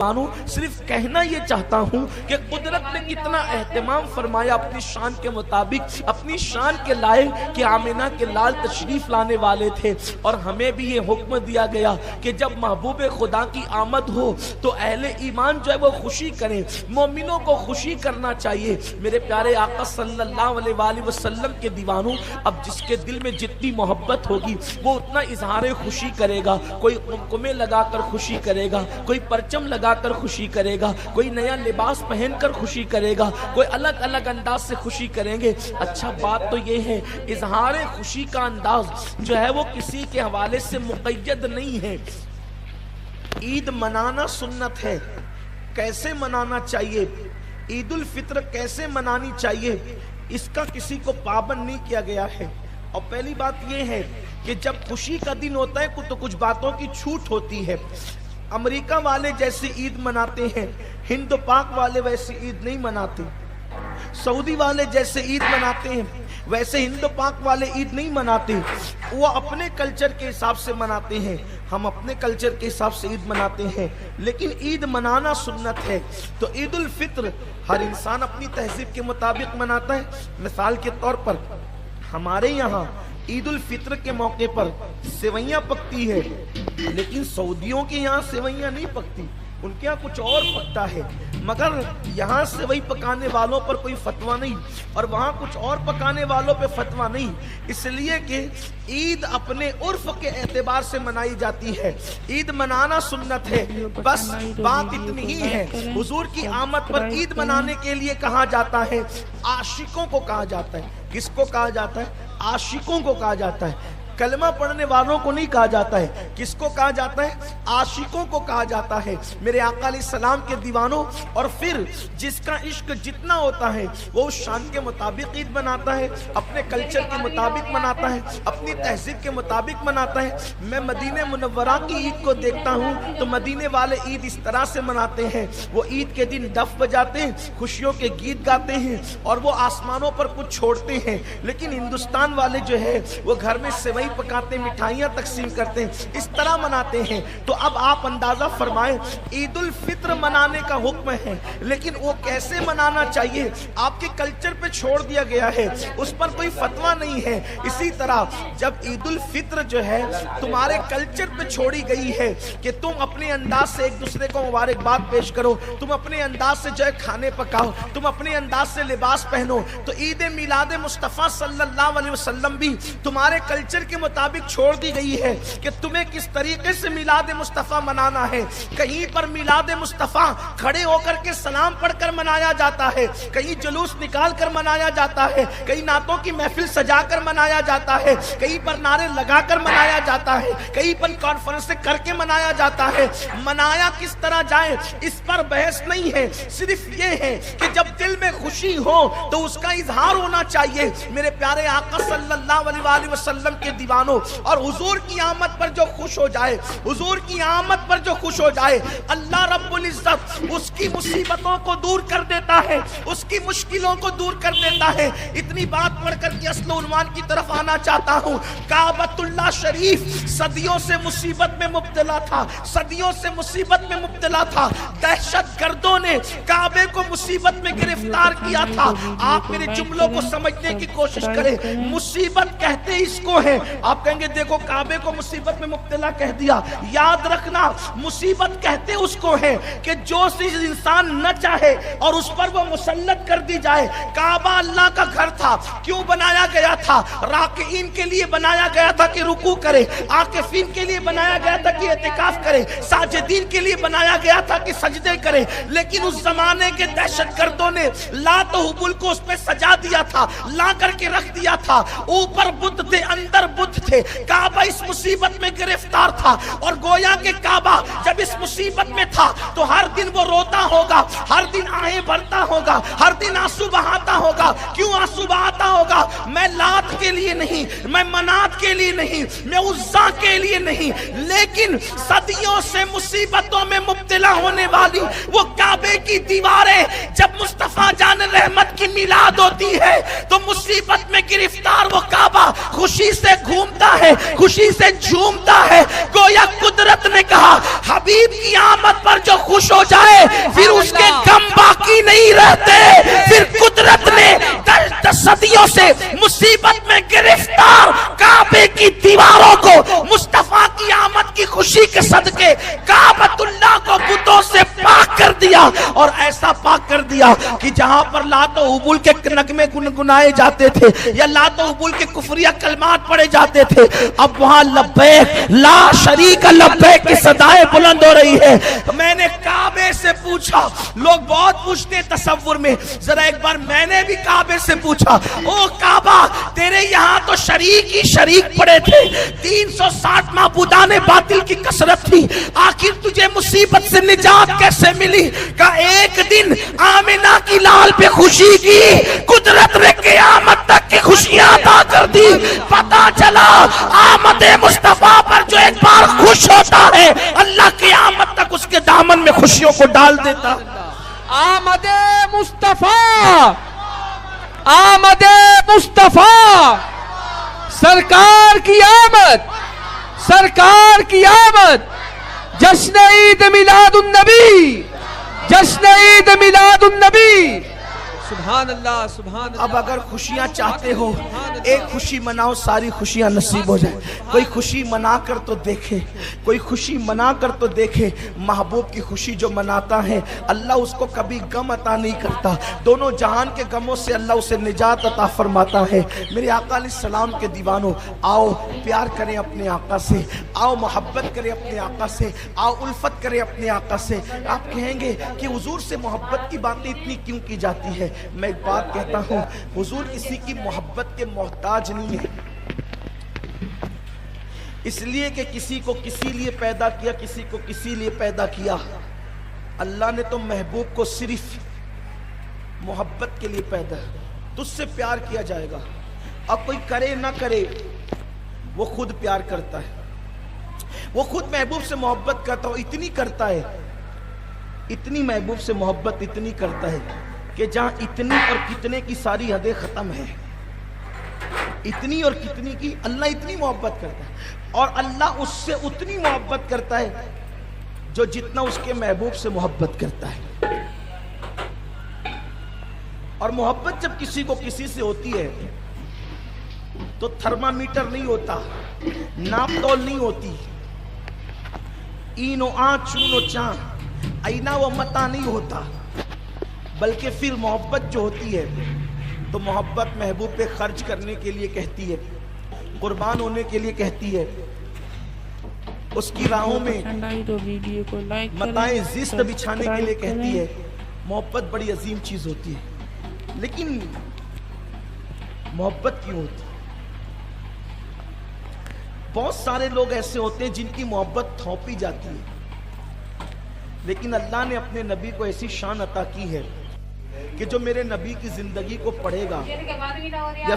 صرف کہنا یہ چاہتا ہوں کہ قدرت نے کتنا اہتمام فرمایا اپنی شان کے مطابق، اپنی شان کے لائق کہ آمنہ کے لال تشریف لانے والے تھے، اور ہمیں بھی یہ حکم دیا گیا کہ جب محبوب خدا کی آمد ہو تو اہل ایمان جو ہے وہ خوشی کریں، مومنوں کو خوشی کرنا چاہیے۔ میرے پیارے آقا صلی اللہ علیہ وآلہ وسلم کے دیوانوں، اب جس کے دل میں جتنی محبت ہوگی وہ اتنا اظہار خوشی کرے گا، کوئی قمقمے لگا کر خوشی کرے گا، کوئی پرچم لگا کر خوشی کرے گا، کوئی نیا لباس پہن کر خوشی کرے گا، کوئی الگ الگ انداز سے خوشی کریں گے۔ اچھا بات تو یہ ہے اظہار خوشی کا انداز جو ہے وہ کسی کے حوالے سے مقید نہیں ہے۔ عید منانا سنت ہے، کیسے منانا چاہیے، عید الفطر کیسے منانی چاہیے، اس کا کسی کو پابند نہیں کیا گیا ہے۔ اور پہلی بات یہ ہے کہ جب خوشی کا دن ہوتا ہے تو کچھ باتوں کی چھوٹ ہوتی ہے۔ امریکہ والے جیسے عید مناتے ہیں، ہند پاک والے ویسے عید نہیں مناتے۔ سعودی والے جیسے عید مناتے ہیں ویسے ہند پاک والے عید نہیں مناتے۔ وہ اپنے کلچر کے حساب سے مناتے ہیں، ہم اپنے کلچر کے حساب سے عید مناتے ہیں، لیکن عید منانا سنت ہے۔ تو عید الفطر ہر انسان اپنی تہذیب کے مطابق مناتا ہے۔ مثال کے طور پر ہمارے یہاں عید الفطر کے موقع پر سیویاں پکتی ہے، لیکن سعودیوں کے یہاں سیویاں نہیں پکتی، ان کے یہاں کچھ اور پکتا ہے۔ مگر یہاں سیوئی پکانے والوں پر کوئی فتویٰ نہیں، اور وہاں کچھ اور پکانے والوں پہ فتویٰ نہیں، اس لیے کہ عید اپنے عرف کے اعتبار سے منائی جاتی ہے۔ عید منانا سنت ہے، بس بات اتنی ہی ہے۔ حضور کی آمد پر عید منانے کے لیے کہا جاتا ہے، عاشقوں کو کہا جاتا ہے۔ کس کو کہا جاتا ہے؟ عاشقوں کو کہا جاتا ہے، کلمہ پڑھنے والوں کو نہیں کہا جاتا ہے۔ کس کو کہا جاتا ہے؟ عاشقوں کو کہا جاتا ہے۔ میرے آقا علیہ السلام کے دیوانوں، اور پھر جس کا عشق جتنا ہوتا ہے وہ اس شان کے مطابق عید مناتا ہے، اپنے کلچر کے مطابق مناتا ہے، اپنی تہذیب کے مطابق مناتا ہے۔ میں مدینہ منورہ کی عید کو دیکھتا ہوں تو مدینے والے عید اس طرح سے مناتے ہیں، وہ عید کے دن ڈف بجاتے ہیں، خوشیوں کے گیت گاتے ہیں، اور وہ آسمانوں پر کچھ چھوڑتے ہیں۔ لیکن ہندوستان والے جو ہے وہ گھر میں سیوئی پکاتے، مٹھائیاں تقسیم کرتے ہیں، اس طرح مناتے ہیں۔ تو اب آپ اندازہ فرمائیں، عید الفطر منانے کا حکم ہے، لیکن وہ کیسے منانا چاہیے آپ کے کلچر پہ چھوڑ دیا گیا ہے، اس پر کوئی فتویٰ نہیں ہے۔ اسی طرح جب عید الفطر جو ہے تمہارے کلچر پہ چھوڑی گئی ہے کہ تم اپنے انداز سے ایک دوسرے کو مبارکباد پیش کرو، تم اپنے انداز سے جو ہے کھانے پکاؤ، تم اپنے انداز سے لباس پہنو، تو عید میلاد مصطفیٰ صلی اللہ علیہ وسلم بھی تمہارے کلچر کے مطابق چھوڑ دی گئی ہے کہ تمہیں کس طریقے سے میلاد مصطفیٰ منانا ہے۔ کہیں پر میلاد مصطفیٰ کھڑے ہو کر کے سلام پڑھ کر منایا جاتا ہے، کہیں جلوس نکال کر منایا جاتا ہے، کہیں نعتوں کی محفل سجا کر منایا جاتا ہے، کہیں پر نعرے لگا کر منایا جاتا ہے، کہیں پر کانفرنس کر کے منایا جاتا ہے۔ منایا کس طرح جائے اس پر بحث نہیں ہے، صرف یہ ہے کہ جب دل میں خوشی ہو تو اس کا اظہار ہونا چاہیے۔ میرے پیارے آقا صلی اللہ علیہ وآلہ وسلم کے دیوانوں، اور حضور کی آمد پر جو خوش ہو جائے، حضور کی آمد پر جو خوش ہو جائے، اللہ رب العزت اس کی مصیبتوں کو دور کر دیتا ہے، اس کی مشکلوں کو دور کر دیتا ہے۔ اتنی بات پڑھ کر کے اصل عنوان کی طرف آنا چاہتا ہوں۔ کعبۃ اللہ شریف صدیوں سے مصیبت میں مبتلا تھا، صدیوں سے مصیبت میں مبتلا تھا، دہشت گردوں نے کعبے کو مصیبت میں گرفتار کیا تھا۔ آپ میرے جملوں کو سمجھنے کی کوشش کریں، مصیبت کہتے اس کو ہے۔ آپ کہیں گے دیکھو کعبے کو مصیبت میں مبتلا کہہ دیا، یاد رکھنا مصیبت کہتے اس کو ہے کہ جو چیز انسان نہ چاہے اور اس پر وہ مسلط کر دی جائے۔ کعبہ اللہ کا گھر تھا، کیوں بنایا گیا تھا؟ راکعین کے لیے بنایا گیا تھا کہ رکوع کرے، عاکفین کے لیے بنایا گیا تھا کہ اعتکاف کرے، ساجدین کے لیے بنایا گیا تھا کہ سجدے کرے۔ لیکن اس زمانے کے دہشت گردوں نے لات و حبل کو اس پہ سجا دیا تھا، لا کر کے رکھ دیا تھا، اوپر بت تھے، اندر بت تھے۔ کعبہ اس مصیبت میں گرفتار تھا، اور گویا کہ کعبہ جب اس مصیبت میں تھا تو ہر دن وہ روتا ہوگا، ہر دن آہیں بھرتا ہوگا، ہر دن آنسو بہاتا ہوگا۔ کیوں آنسو بہاتا ہوگا؟ میں لات کے لیے نہیں، میں منات کے لیے نہیں، میں عزا کے لیے نہیں، لیکن صدیوں سے مصیبتوں میں مبتلا ہونے والی وہ کعبے کی دیواریں جب مصطفیٰ جان رحمت کی میلاد ہوتی ہے تو مصیبت میں گرفتار وہ کعبہ خوشی سے گھومتا ہے، خوشی سے جھومتا ہے. گویا قدرت نے کہا حبیب کی آمد پر جو خوش ہو جائے پھر اس کے غم باقی نہیں رہتے. پھر قدرت نے صدیوں سے مصیبت میں گرفتار کعبے کی دیواروں کو مصطفیٰ کی آمد کی خوشی کے صدقے کعبۃ اللہ کو بتوں سے پاک کر دیا. اور ایسا پاک کر دیا کہ جہاں پر لات و عبول کے نغمے گنگنائے جاتے تھے یا لات و عبول کے کفریہ کلمات پڑھے جاتے تھے، اب وہاں لبیک لا شریک لبیک کی صدائیں بلند ہو رہی ہے. میں نے کعبے سے پوچھا، لوگ بہت پوچھتے ہیں تصور میں، ذرا ایک بار میں نے بھی کعبے سے پوچھا، او کعبہ تیرے یہاں تو شریک ہی شریک پڑے تھے، 360 معبودان باطل کی کثرت تھی، آخر تجھے مصیبت سے نجات کیسے ملی؟ کہ ایک دن آمنہ کی لال پہ خوشی کی، قدرت نے قیامت تک کی خوشیاں عطا کر دی. پتا چلا آمد مصطفیٰ پر جو ایک بار خوش ہوتا ہے اللہ قیامت تک اس کے دامن میں خوشیوں کو ڈال دیتا. آمد مصطفیٰ، آمد مصطفیٰ، سرکار کی آمد، سرکار کی آمد، جشن عید میلاد النبی، جشن عید میلاد النبی. سبحان اللہ، سبحان اللہ. اب اگر خوشیاں چاہتے ہو ایک خوشی مناؤ، ساری خوشیاں نصیب ہو جائیں. کوئی خوشی منا کر تو دیکھے، کوئی خوشی منا کر تو دیکھے. محبوب کی خوشی جو مناتا ہے اللہ اس کو کبھی غم عطا نہیں کرتا، دونوں جہان کے غموں سے اللہ اسے نجات عطا فرماتا ہے. میرے آقا علیہ السلام کے دیوانوں، آؤ پیار کریں اپنے آقا سے، آؤ محبت کریں اپنے آقا سے، آؤ الفت کریں اپنے آقا سے. آپ کہیں گے کہ حضور سے محبت کی باتیں اتنی کیوں کی جاتی ہے؟ میں ایک بات کہتا ہوں، حضور کسی کی محبت کے محتاج نہیں ہے، اس لیے کہ کسی کو کسی لیے پیدا کیا، کسی کو کسی لیے پیدا کیا. اللہ نے تو محبوب کو صرف محبت کے لیے پیدا، تجھ سے پیار کیا جائے گا. اب کوئی کرے نہ کرے وہ خود پیار کرتا ہے، وہ خود محبوب سے محبت کرتا ہو، اتنی کرتا ہے، اتنی محبوب سے محبت اتنی کرتا ہے کہ جہاں اتنی اور کتنے کی ساری حدیں ختم ہیں، اتنی اور کتنی کی اللہ اتنی محبت کرتا ہے. اور اللہ اس سے اتنی محبت کرتا ہے جو جتنا اس کے محبوب سے محبت کرتا ہے. اور محبت جب کسی کو کسی سے ہوتی ہے تو تھرمامیٹر نہیں ہوتا، ناپ تول نہیں ہوتی، اینو آ چونو چاں اینا و متا نہیں ہوتا، بلکہ پھر محبت جو ہوتی ہے تو محبت محبوب پہ خرچ کرنے کے لیے کہتی ہے، قربان ہونے کے لیے کہتی ہے، اس کی راہوں میں متائیں زیست بچھانے کے لیے کہتی ہے. محبت بڑی عظیم چیز ہوتی ہے، لیکن محبت کیوں ہوتی ہے؟ بہت سارے لوگ ایسے ہوتے ہیں جن کی محبت تھوپی جاتی ہے، لیکن اللہ نے اپنے نبی کو ایسی شان عطا کی ہے کہ جو میرے نبی کی زندگی کو پڑھے گا یا